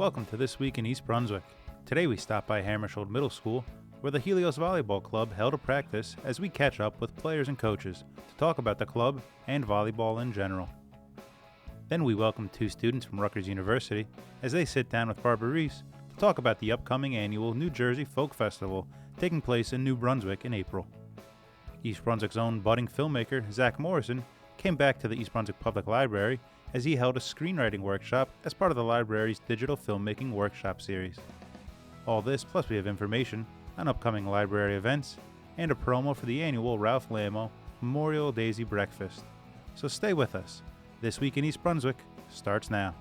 Welcome to This Week in East Brunswick. Today we stop by Hammersholt Middle School, where the Helios Volleyball Club held a practice as we catch up with players and coaches to talk about the club and volleyball in general. Then we welcome two students from Rutgers University as they sit down with Barbara Reese to talk about the upcoming annual New Jersey Folk Festival taking place in New Brunswick in April. East Brunswick's own budding filmmaker, Zack Morrison, came back to the East Brunswick Public Library as he held a screenwriting workshop as part of the library's digital filmmaking workshop series. All this, plus we have information on upcoming library events and a promo for the annual Ralph Lamo Memorial Daisy Breakfast. So stay with us. This Week in East Brunswick starts now.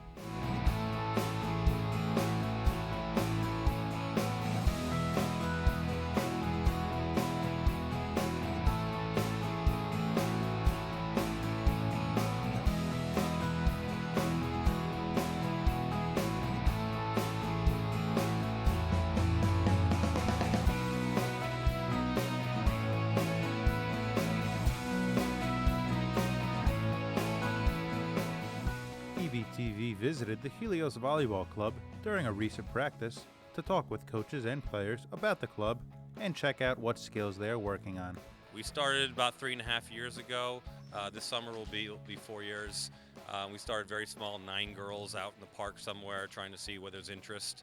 EBTV visited the Helios Volleyball Club during a recent practice to talk with coaches and players about the club and check out what skills they are working on. We started about 3.5 years ago. This summer will be 4 years. We started very small, 9 girls out in the park somewhere trying to see where there's interest.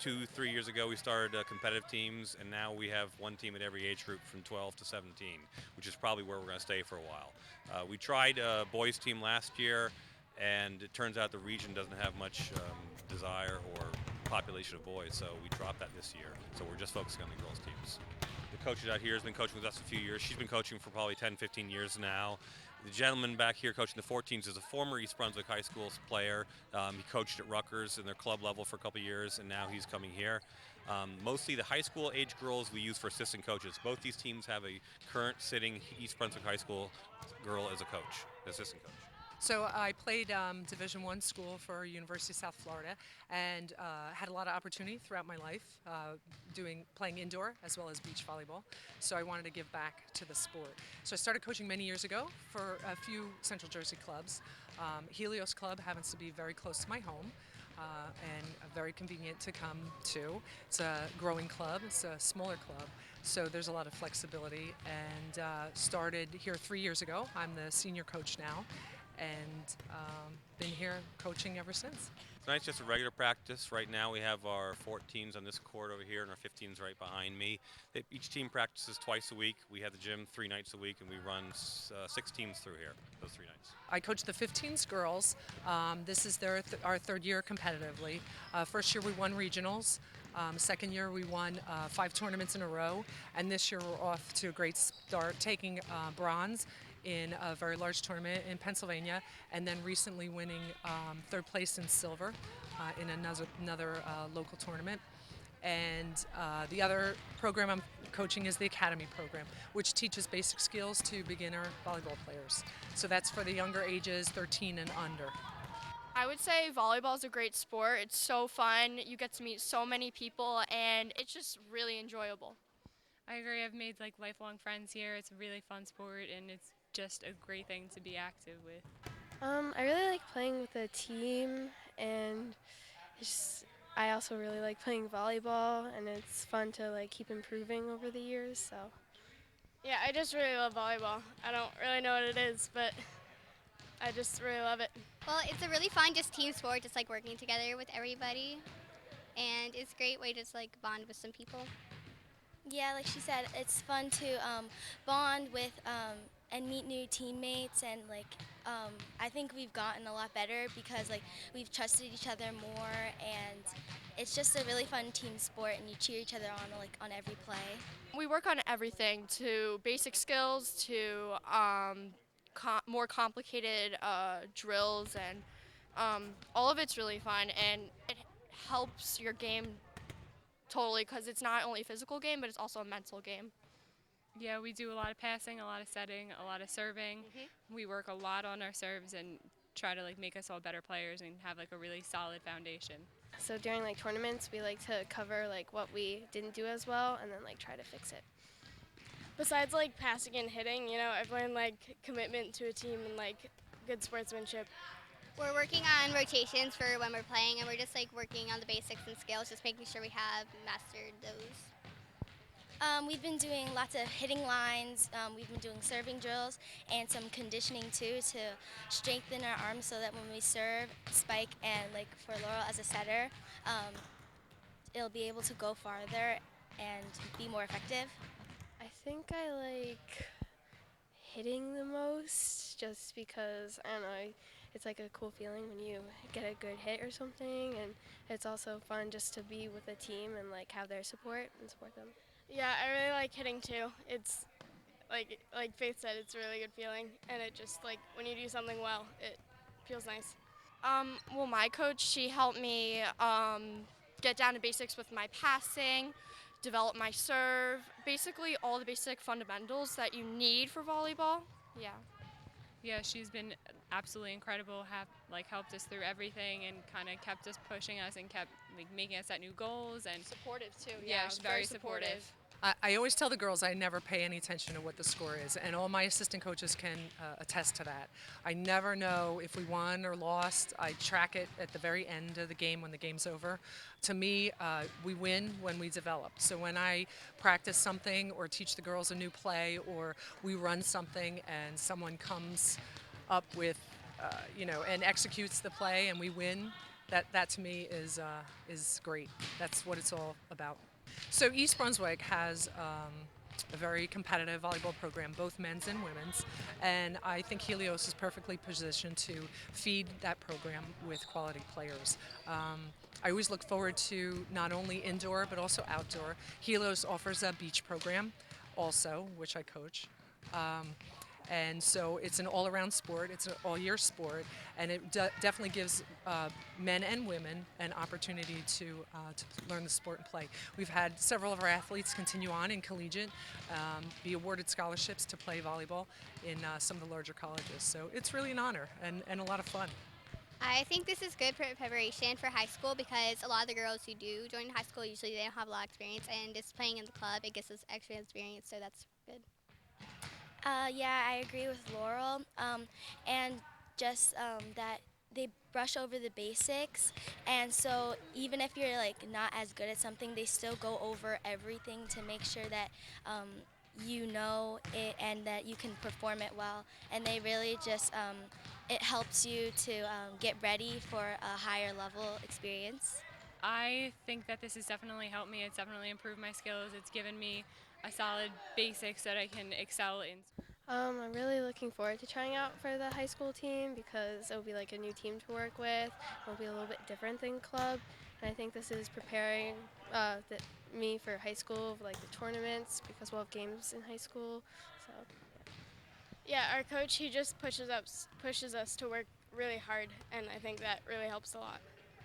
2-3 years ago we started competitive teams, and now we have one team at every age group from 12 to 17, which is probably where we're going to stay for a while. We tried a boys team last year, and it turns out the region doesn't have much desire or population of boys, so we dropped that this year. So we're just focusing on the girls teams. The coach out here has been coaching with us a few years. She's been coaching for probably 10-15 years now. The gentleman back here coaching the 14s is a former East Brunswick High School player. He coached at Rutgers in their club level for a couple years, and now he's coming here. Mostly the high school age girls we use for assistant coaches. Both these teams have a current sitting East Brunswick High School girl as a coach, assistant coach. So I played Division I school for University of South Florida, and had a lot of opportunity throughout my life playing indoor as well as beach volleyball. So I wanted to give back to the sport. So I started coaching many years ago for a few Central Jersey clubs. Helios Club happens to be very close to my home. And very convenient to come to. It's a growing club, it's a smaller club, so there's a lot of flexibility, and started here 3 years ago. I'm the senior coach now, and been here coaching ever since. Tonight's just a regular practice. Right now we have our 14s on this court over here and our 15s right behind me. Each team practices twice a week. We have the gym 3 nights a week, and we run 6 teams through here those 3 nights. I coach the 15s girls. This is our third year competitively. First year we won regionals. Second year we won 5 tournaments in a row, and this year we're off to a great start, taking bronze in a very large tournament in Pennsylvania, and then recently winning third place in silver in another local tournament. And the other program I'm coaching is the Academy program, which teaches basic skills to beginner volleyball players. So that's for the younger ages, 13 and under. I would say volleyball is a great sport. It's so fun. You get to meet so many people, and it's just really enjoyable. I agree. I've made lifelong friends here. It's a really fun sport, and it's just a great thing to be active with. I really like playing with a team, and I also really like playing volleyball, and it's fun to keep improving over the years. So. Yeah, I just really love volleyball. I don't really know what it is, but I just really love it. Well, it's a really fun team sport, just working together with everybody, and it's a great way to bond with some people. Yeah, like she said, it's fun to bond with and meet new teammates, and I think we've gotten a lot better because we've trusted each other more, and it's just a really fun team sport, and you cheer each other on every play. We work on everything, to basic skills to more complicated drills, and all of it's really fun, and it helps your game totally, because it's not only a physical game, but it's also a mental game. Yeah, we do a lot of passing, a lot of setting, a lot of serving. We work a lot on our serves and try to make us all better players and have a really solid foundation. So during tournaments, we like to cover what we didn't do as well, and then try to fix it. Besides passing and hitting, I've learned commitment to a team and good sportsmanship. We're working on rotations for when we're playing, and we're just like working on the basics and skills, just making sure we have mastered those. We've been doing lots of hitting lines, we've been doing serving drills, and some conditioning too to strengthen our arms so that when we serve, spike, and like for Laurel as a setter, it'll be able to go farther and be more effective. I think I like hitting the most just because, I don't know, it's like a cool feeling when you get a good hit or something, and it's also fun just to be with a team and like have their support and support them. Yeah, I really like hitting too. It's like Faith said, it's a really good feeling, and it just like when you do something well, it feels nice. Well, my coach, she helped me get down to basics with my passing, develop my serve, basically all the basic fundamentals that you need for volleyball. Yeah. Yeah, she's been absolutely incredible. Have helped us through everything and kind of kept us pushing us and kept making us set new goals and Supportive too. yeah, she's very supportive. I always tell the girls I never pay any attention to what the score is, and all my assistant coaches can attest to that. I never know if we won or lost. I track it at the very end of the game when the game's over. To me, we win when we develop. So when I practice something or teach the girls a new play or we run something and someone comes up with, and executes the play and we win, that to me is great. That's what it's all about. So East Brunswick has a very competitive volleyball program, both men's and women's, and I think Helios is perfectly positioned to feed that program with quality players. I always look forward to not only indoor but also outdoor. Helios offers a beach program also, which I coach. And so it's an all-around sport, it's an all-year sport, and it definitely gives men and women an opportunity to learn the sport and play. We've had several of our athletes continue on in collegiate, be awarded scholarships to play volleyball in some of the larger colleges. So it's really an honor and a lot of fun. I think this is good preparation for high school because a lot of the girls who do join high school usually they don't have a lot of experience, and just playing in the club it gives us extra experience, so that's good. Yeah, I agree with Laurel, and just that they brush over the basics, and so even if you're like not as good at something, they still go over everything to make sure that you know it and that you can perform it well, and they really just it helps you to get ready for a higher level experience. I think that this has definitely helped me. It's definitely improved my skills. It's given me a solid basics that I can excel in. I'm really looking forward to trying out for the high school team because it'll be like a new team to work with. It'll be a little bit different than club. And I think this is preparing me for high school, like the tournaments, because we'll have games in high school. So, Yeah, our coach, he just pushes us to work really hard, and I think that really helps a lot.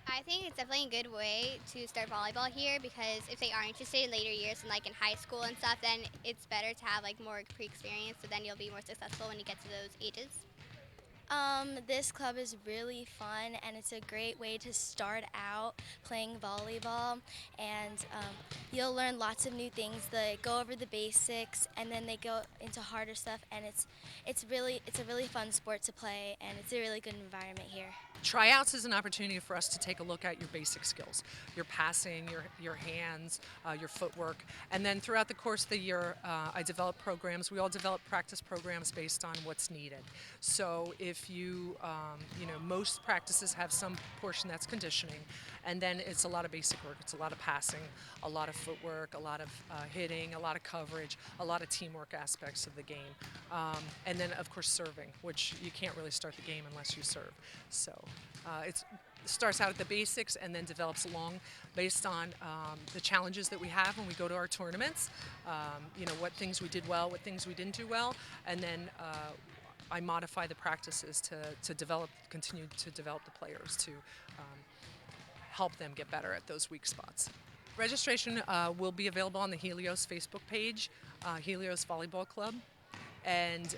I think it's definitely a good way to start volleyball here because if they are interested in later years and like in high school and stuff, then it's better to have like more pre-experience, so then you'll be more successful when you get to those ages. This club is really fun, and it's a great way to start out playing volleyball, and you'll learn lots of new things. They go over the basics, and then they go into harder stuff, and it's a really fun sport to play, and it's a really good environment here. Tryouts is an opportunity for us to take a look at your basic skills, your passing, your hands, your footwork, and then throughout the course of the year, I develop programs. We all develop practice programs based on what's needed. So if most practices have some portion that's conditioning, and then it's a lot of basic work. It's a lot of passing, a lot of footwork, a lot of hitting, a lot of coverage, a lot of teamwork aspects of the game, and then of course serving, which you can't really start the game unless you serve. So it starts out at the basics and then develops along based on the challenges that we have when we go to our tournaments, what things we did well, what things we didn't do well, and then I modify the practices to continue to develop the players to help them get better at those weak spots. Registration will be available on the Helios Facebook page, Helios Volleyball Club. And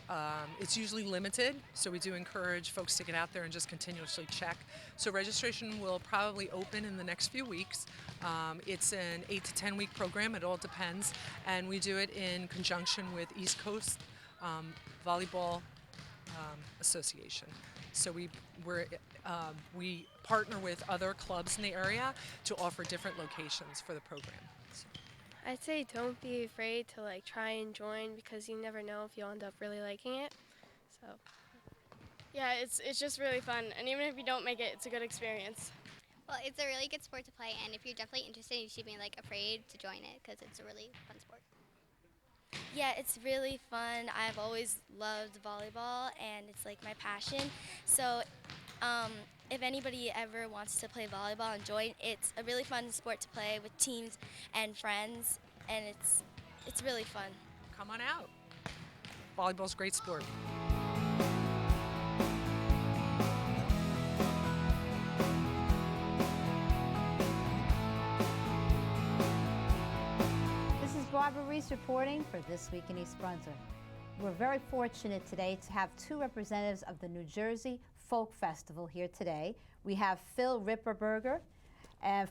it's usually limited, so we do encourage folks to get out there and just continuously check. So registration will probably open in the next few weeks. It's an 8 to 10 week program, it all depends, and we do it in conjunction with East Coast Volleyball Association. So we partner with other clubs in the area to offer different locations for the program. So. I'd say don't be afraid to like try and join because you never know if you'll end up really liking it. So. Yeah, it's just really fun, and even if you don't make it, it's a good experience. Well, it's a really good sport to play, and if you're definitely interested, you should be like afraid to join it because it's a really fun sport. Yeah, it's really fun. I've always loved volleyball, and it's like my passion. So if anybody ever wants to play volleyball and join, it's a really fun sport to play with teams and friends, and it's really fun. Come on out. Volleyball's a great sport. Barbara Reese reporting for This Week in East Brunswick. We're very fortunate today to have two representatives of the New Jersey Folk Festival here today. We have Phil Ripperberger,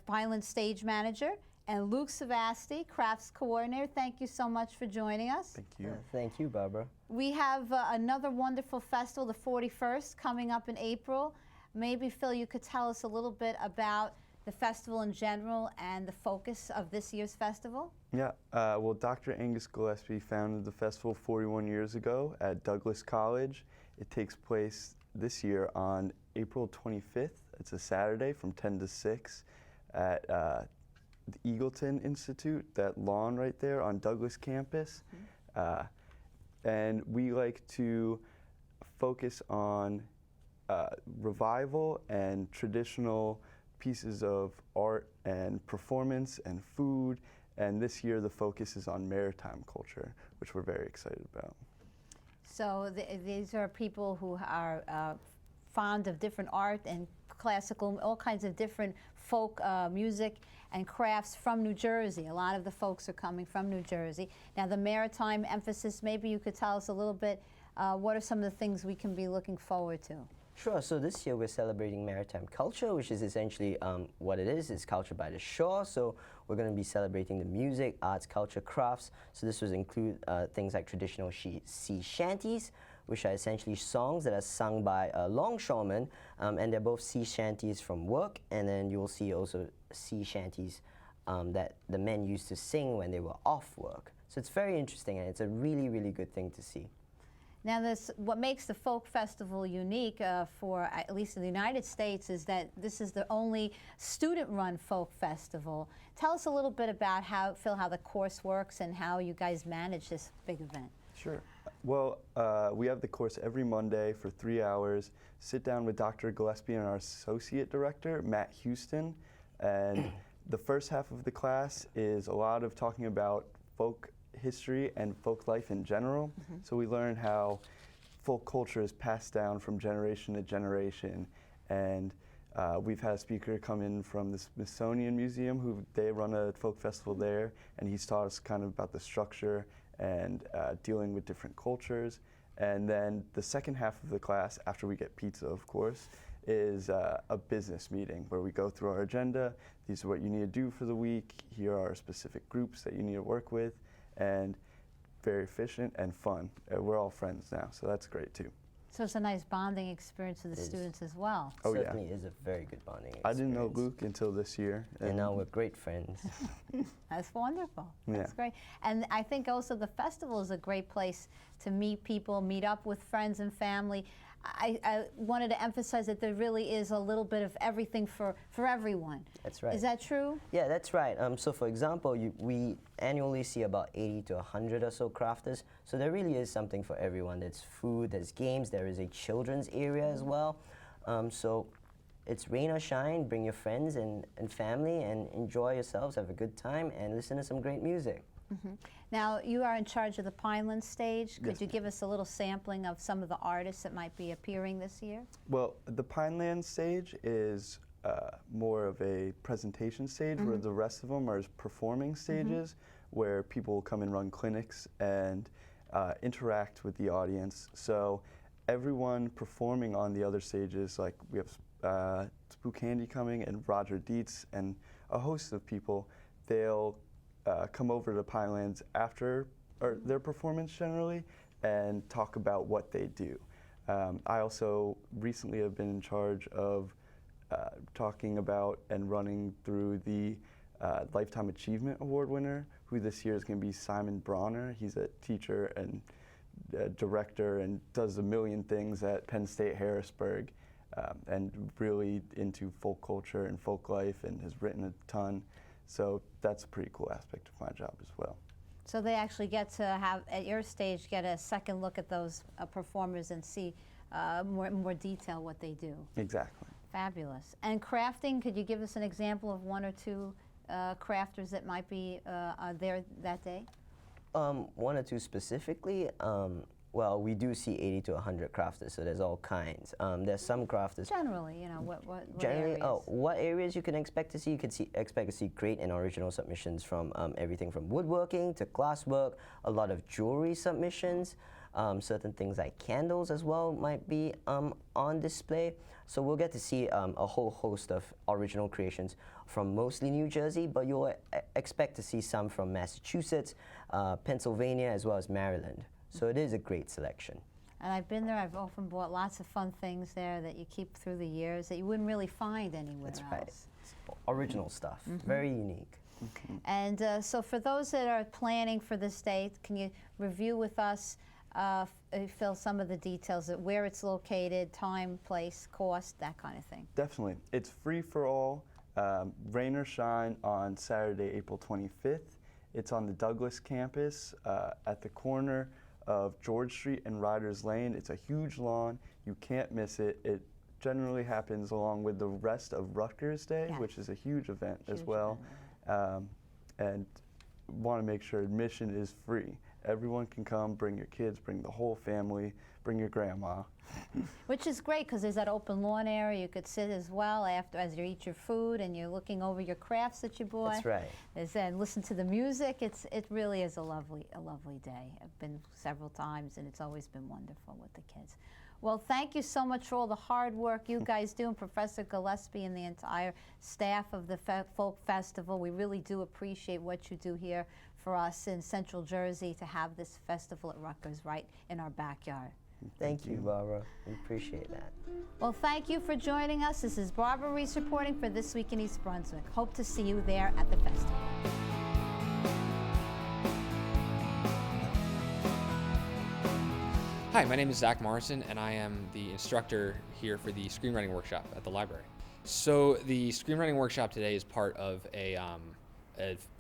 Pineland Stage Manager, and Luke Savasti, Crafts Coordinator. Thank you so much for joining us. Thank you. Thank you, Barbara. We have another wonderful festival, the 41st, coming up in April. Maybe, Phil, you could tell us a little bit about the festival in general and the focus of this year's festival? Yeah, well, Dr. Angus Gillespie founded the festival 41 years ago at Douglas College. It takes place this year on April 25th. It's a Saturday from 10 to 6 at the Eagleton Institute, that lawn right there on Douglas campus. And we like to focus on revival and traditional pieces of art and performance and food, and this year the focus is on maritime culture, which we're very excited about. So these are people who are fond of different art and classical, all kinds of different folk music and crafts from New Jersey. A lot of the folks are coming from New Jersey. Now the maritime emphasis, maybe you could tell us a little bit, what are some of the things we can be looking forward to? Sure, so this year we're celebrating maritime culture, which is essentially what it is. It's culture by the shore, so we're going to be celebrating the music, arts, culture, crafts. So this would include things like traditional sea shanties, which are essentially songs that are sung by longshoremen, and they're both sea shanties from work, and then you will see also sea shanties that the men used to sing when they were off work. So it's very interesting, and it's a really, really good thing to see. Now, what makes the folk festival unique for at least in the United States is that this is the only student-run folk festival. Tell us a little bit about Phil, how the course works and how you guys manage this big event. Sure. Well, we have the course every Monday for 3 hours. Sit down with Dr. Gillespie and our associate director, Matt Houston, and the first half of the class is a lot of talking about folk history and folk life in general. So we learn how folk culture is passed down from generation to generation, and we've had a speaker come in from the Smithsonian Museum who they run a folk festival there, and he's taught us kind of about the structure and dealing with different cultures. And then the second half of the class, after we get pizza of course, is a business meeting where we go through our agenda. These are what you need to do for the week. Here are specific groups that you need to work with, and very efficient and fun. We're all friends now, so that's great too. So it's a nice bonding experience for the students as well. Oh, Certainly yeah. is a very good bonding experience. I didn't know Luke until this year. And now we're great friends. That's wonderful. Yeah. That's great. And I think also the festival is a great place to meet people, meet up with friends and family. I wanted to emphasize that there really is a little bit of everything for everyone. That's right. Is that true? Yeah, that's right. So for example, we annually see about 80 to 100 or so crafters. So there really is something for everyone. There's food, there's games, there is a children's area as well. So it's rain or shine, bring your friends and family and enjoy yourselves, have a good time, and listen to some great music. Now, you are in charge of the Pineland stage. Could Yes, you give us a little sampling of some of the artists that might be appearing this year? Well, the Pineland stage is more of a presentation stage where the rest of them are performing stages where people come and run clinics and interact with the audience. So everyone performing on the other stages, like we have Spook Handy coming and Roger Dietz and a host of people, they'll come over to Pinelands after their performance generally and talk about what they do. I also recently have been in charge of talking about and running through the Lifetime Achievement Award winner, who this year is going to be Simon Bronner. He's a teacher and director and does a million things at Penn State Harrisburg, and really into folk culture and folk life, and has written a ton. So that's a pretty cool aspect of my job as well. So they actually get to have, at your stage, get a second look at those performers and see more detail what they do. Exactly. Fabulous. And crafting, could you give us an example of one or two crafters that might be there that day? One or two specifically. Well, we do see 80 to 100 crafters, so there's all kinds. There's some crafters. Generally, you know, what generally, areas? What areas you can expect to see? You can expect to see great and original submissions from everything from woodworking to glasswork, a lot of jewelry submissions, certain things like candles as well might be on display. So we'll get to see a whole host of original creations from mostly New Jersey, but you'll expect to see some from Massachusetts, Pennsylvania, as well as Maryland. So it is a great selection. And I've been there. I've often bought lots of fun things there that you keep through the years that you wouldn't really find anywhere else. That's right. It's original stuff, very unique. And so for those that are planning for this day, can you review with us, Phil, some of the details of where it's located, time, place, cost, that kind of thing? Definitely. It's free for all, rain or shine, on Saturday, April 25th. It's on the Douglas campus at the corner of George Street and Riders Lane. It's a huge lawn. You can't miss it. It generally happens along with the rest of Rutgers Day, which is a huge event as well. And want to make sure admission is free. Everyone can come, bring your kids, bring the whole family, bring your grandma. Which is great because there's that open lawn area. You could sit as well after as you eat your food and you're looking over your crafts that you bought. That's right. And listen to the music. It really is a lovely day. I've been several times and it's always been wonderful with the kids. Well, thank you so much for all the hard work you guys do, and Professor Gillespie and the entire staff of the Folk Festival. We really do appreciate what you do here for us in Central Jersey to have this festival at Rutgers right in our backyard. Thank you, Barbara. We appreciate that. Well, thank you for joining us. This is Barbara Reese reporting for This Week in East Brunswick. Hope to see you there at the festival. Hi, my name is Zack Morrison, and I am the instructor here for the Screenwriting Workshop at the library. So the Screenwriting Workshop today is part of a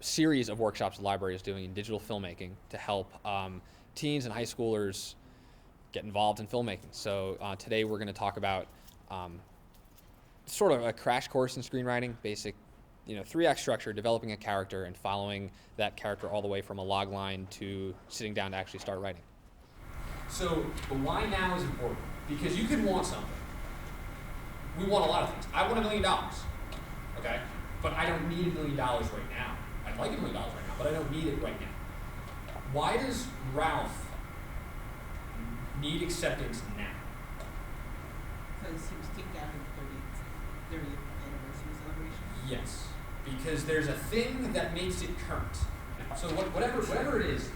series of workshops the library is doing in digital filmmaking to help teens and high schoolers get involved in filmmaking. So today we're going to talk about sort of a crash course in screenwriting, basic, 3-act structure, developing a character and following that character all the way from a log line to sitting down to actually start writing. So the why now is important, because you could want something. We want a lot of things. I want $1 million, okay? But I don't need $1 million right now. I'd like $1 million right now, but I don't need it right now. Why does Ralph need acceptance now? Because he was kicked out of the 30th anniversary celebration? Yes, because there's a thing that makes it current. So whatever it is,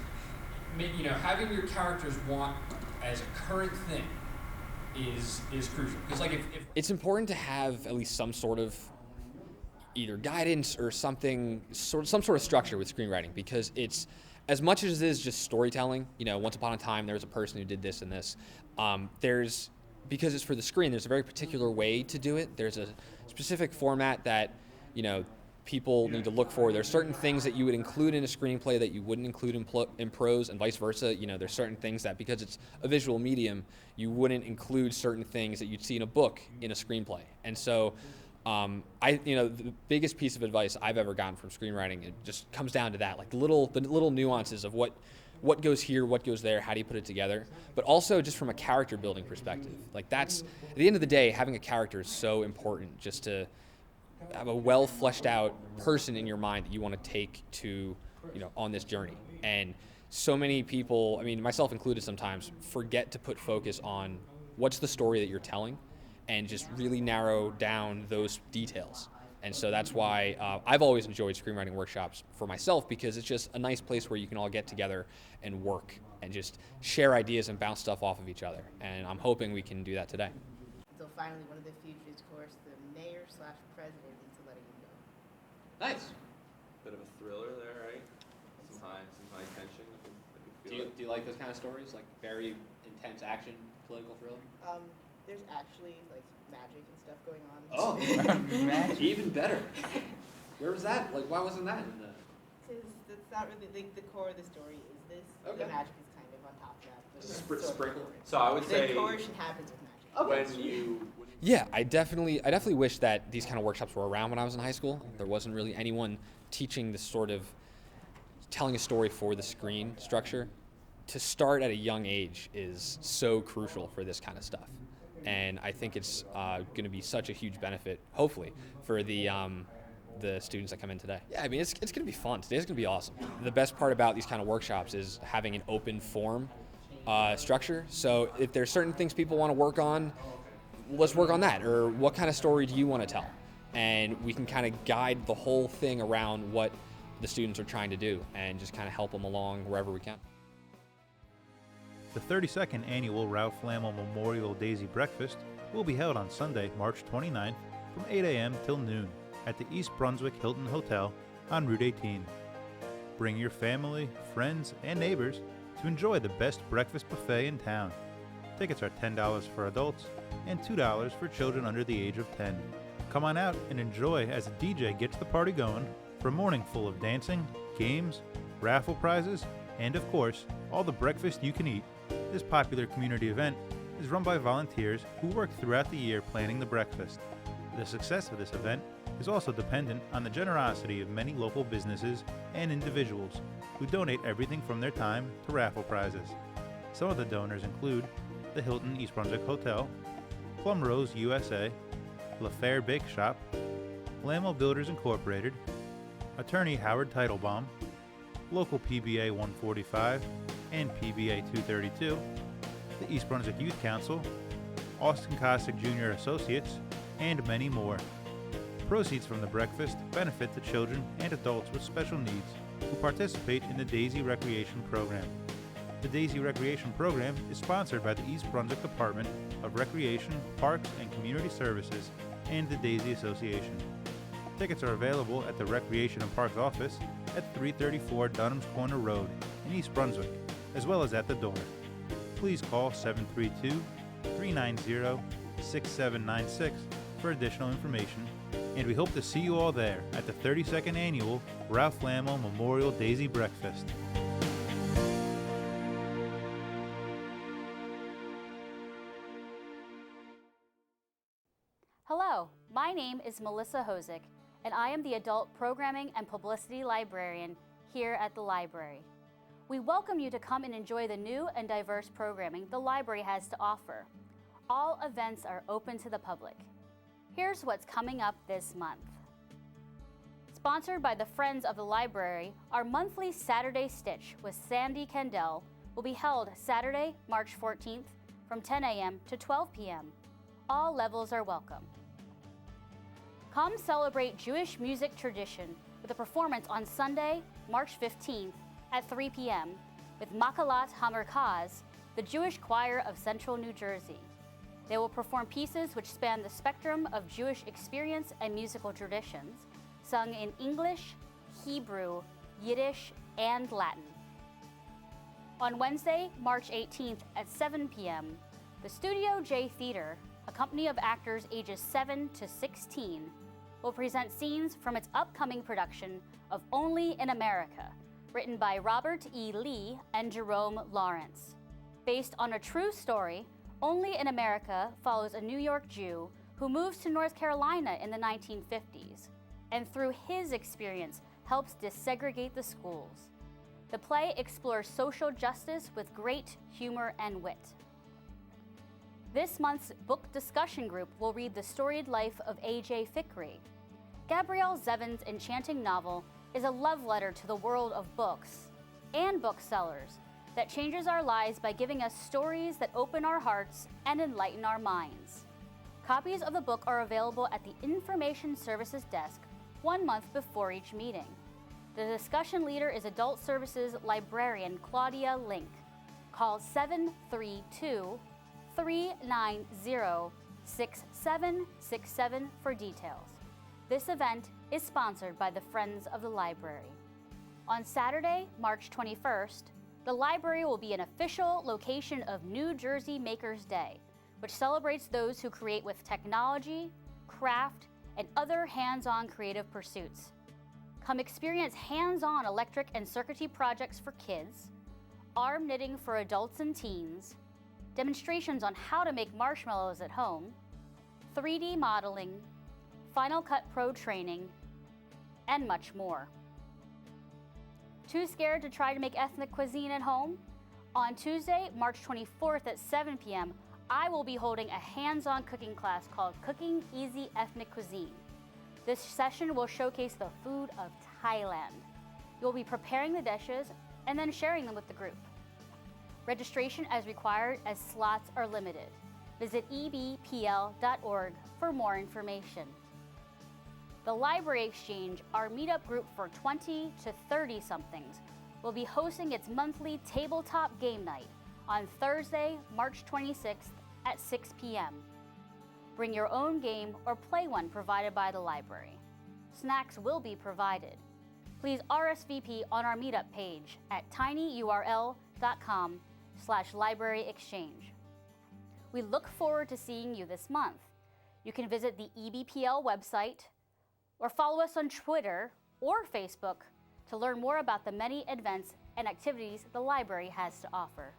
having your characters want as a current thing is crucial. Because if it's important to have at least some sort of either guidance or some sort of structure with screenwriting, because it's as much as it is just storytelling. Once upon a time there was a person who did this and this. Because it's for the screen, there's a very particular way to do it. There's a specific format that people need to look for. There's certain things that you would include in a screenplay that you wouldn't include in prose, and vice versa. There's certain things that, because it's a visual medium, you wouldn't include certain things that you'd see in a book in a screenplay. And so the biggest piece of advice I've ever gotten from screenwriting, it just comes down to that, like the little nuances of what goes here, what goes there, how do you put it together, but also just from a character building perspective. Like that's, at the end of the day, having a character is so important, just to have a well fleshed out person in your mind that you want to take to, on this journey. And so many people, myself included sometimes, forget to put focus on what's the story that you're telling and just really narrow down those details. And so that's why I've always enjoyed screenwriting workshops for myself, because it's just a nice place where you can all get together and work and just share ideas and bounce stuff off of each other. And I'm hoping we can do that today. So finally, one of the futures, of course, the mayor/president into letting him go. Nice. Bit of a thriller there, right? Some high tension. Do you like those kind of stories, like very intense action, political thriller? There's actually like magic and stuff going on. Oh, magic. Even better. Where was that? Like, why wasn't that in the? Because that's not really the core of the story. Is this? Okay. The magic is kind of on top of that. But Sprinkle. So I would say the coercion happens with magic. Okay. Yeah, I definitely wish that these kind of workshops were around when I was in high school. There wasn't really anyone teaching this sort of telling a story for the screen structure. To start at a young age is so crucial for this kind of stuff. And I think it's going to be such a huge benefit, hopefully, for the students that come in today. Yeah, I mean, it's going to be fun. Today's going to be awesome. The best part about these kind of workshops is having an open form structure. So if there's certain things people want to work on, let's work on that. Or what kind of story do you want to tell? And we can kind of guide the whole thing around what the students are trying to do and just kind of help them along wherever we can. The 32nd annual Ralph Lamo Memorial Daisy Breakfast will be held on Sunday, March 29th from 8 a.m. till noon at the East Brunswick Hilton Hotel on Route 18. Bring your family, friends, and neighbors to enjoy the best breakfast buffet in town. Tickets are $10 for adults and $2 for children under the age of 10. Come on out and enjoy as the DJ gets the party going for a morning full of dancing, games, raffle prizes, and of course, all the breakfast you can eat. This popular community event is run by volunteers who work throughout the year planning the breakfast. The success of this event is also dependent on the generosity of many local businesses and individuals who donate everything from their time to raffle prizes. Some of the donors include the Hilton East Brunswick Hotel, Plum Rose USA, LaFair Bake Shop, Lamo Builders Incorporated, attorney Howard Teitelbaum, local PBA 145 and PBA 232, the East Brunswick Youth Council, Austin Cossack Jr. Associates, and many more. Proceeds from the breakfast benefit the children and adults with special needs who participate in the Daisy Recreation Program. The Daisy Recreation Program is sponsored by the East Brunswick Department of Recreation, Parks, and Community Services and the Daisy Association. Tickets are available at the Recreation and Parks office at 334 Dunham's Corner Road in East Brunswick, as well as at the door. Please call 732-390-6796 for additional information, and we hope to see you all there at the 32nd Annual Ralph Lamo Memorial Daisy Breakfast. Hello, my name is Melissa Hosick, and I am the Adult Programming and Publicity Librarian here at the library. We welcome you to come and enjoy the new and diverse programming the library has to offer. All events are open to the public. Here's what's coming up this month. Sponsored by the Friends of the Library, our monthly Saturday Stitch with Sandy Kendall will be held Saturday, March 14th from 10 a.m. to 12 p.m. All levels are welcome. Come celebrate Jewish music tradition with a performance on Sunday, March 15th at 3 p.m. with Makalat Hamerkaz, the Jewish choir of Central New Jersey. They will perform pieces which span the spectrum of Jewish experience and musical traditions, sung in English, Hebrew, Yiddish, and Latin. On Wednesday, March 18th at 7 p.m., the Studio J Theater, a company of actors ages 7 to 16, will present scenes from its upcoming production of Only in America, written by Robert E. Lee and Jerome Lawrence. Based on a true story, Only in America follows a New York Jew who moves to North Carolina in the 1950s, and through his experience helps desegregate the schools. The play explores social justice with great humor and wit. This month's book discussion group will read The Storied Life of A.J. Fikry. Gabrielle Zevin's enchanting novel is a love letter to the world of books and booksellers that changes our lives by giving us stories that open our hearts and enlighten our minds. Copies of the book are available at the Information Services Desk 1 month before each meeting. The discussion leader is Adult Services Librarian Claudia Link. Call 732-390-6767 for details. This event is sponsored by the Friends of the Library. On Saturday, March 21st, the library will be an official location of New Jersey Makers Day, which celebrates those who create with technology, craft, and other hands-on creative pursuits. Come experience hands-on electric and circuitry projects for kids, arm knitting for adults and teens, demonstrations on how to make marshmallows at home, 3D modeling, Final Cut Pro training, and much more. Too scared to try to make ethnic cuisine at home? On Tuesday, March 24th at 7 p.m., I will be holding a hands-on cooking class called Cooking Easy Ethnic Cuisine. This session will showcase the food of Thailand. You'll be preparing the dishes and then sharing them with the group. Registration as required as slots are limited. Visit EBPL.org for more information. The Library Exchange, our meetup group for 20 to 30-somethings, will be hosting its monthly tabletop game night on Thursday, March 26th at 6 p.m. Bring your own game or play one provided by the library. Snacks will be provided. Please RSVP on our meetup page at tinyurl.com/libraryexchange. We look forward to seeing you this month. You can visit the EBPL website or follow us on Twitter or Facebook to learn more about the many events and activities the library has to offer.